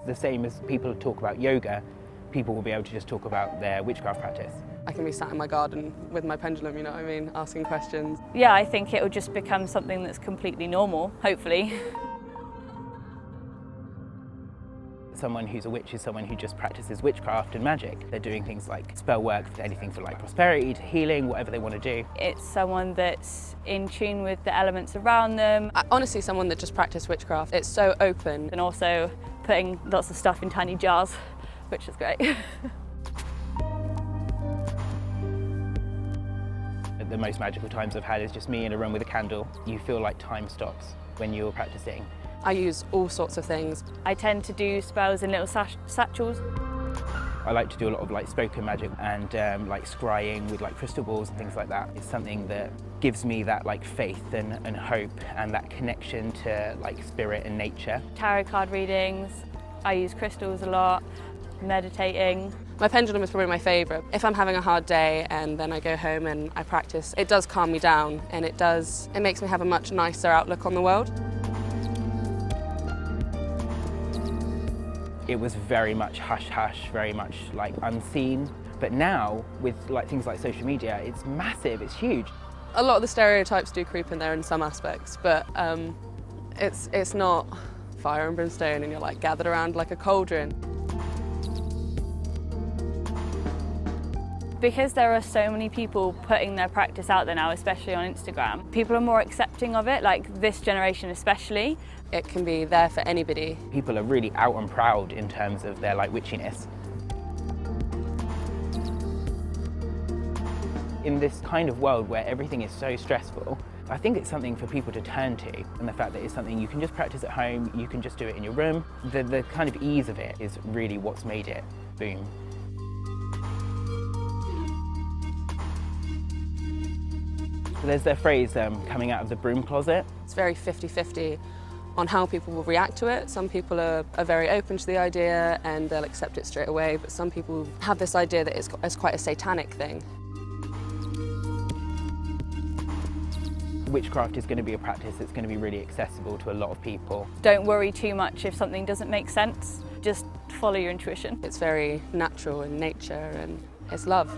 the same as people talk about yoga, people will be able to just talk about their witchcraft practice. I can be sat in my garden with my pendulum, you know what I mean, asking questions. Yeah, I think it will just become something that's completely normal, hopefully. Someone who's a witch is someone who just practices witchcraft and magic. They're doing things like spell work, anything from like prosperity to healing, whatever they want to do. It's someone that's in tune with the elements around them. Honestly, someone that just practices witchcraft. It's so open. And also putting lots of stuff in tiny jars, which is great. The most magical times I've had is just me in a room with a candle. You feel like time stops when you're practicing. I use all sorts of things. I tend to do spells in little satchels. I like to do a lot of like spoken magic and like scrying with like crystal balls and things like that. It's something that gives me that like faith and hope and that connection to like spirit and nature. Tarot card readings, I use crystals a lot, meditating. My pendulum is probably my favourite. If I'm having a hard day and then I go home and I practice, it does calm me down and it makes me have a much nicer outlook on the world. It was very much hush-hush, very much like unseen. But now, with like things like social media, it's massive, it's huge. A lot of the stereotypes do creep in there in some aspects, but it's not fire and brimstone and you're like gathered around like a cauldron. Because there are so many people putting their practice out there now, especially on Instagram, people are more accepting of it, like this generation especially. It can be there for anybody. People are really out and proud in terms of their like witchiness. In this kind of world where everything is so stressful, I think it's something for people to turn to, and the fact that it's something you can just practice at home, you can just do it in your room. The kind of ease of it is really what's made it boom. There's their phrase, coming out of the broom closet. It's very 50-50 on how people will react to it. Some people are very open to the idea and they'll accept it straight away, but some people have this idea that it's quite a satanic thing. Witchcraft is going to be a practice that's going to be really accessible to a lot of people. Don't worry too much if something doesn't make sense. Just follow your intuition. It's very natural in nature and it's love.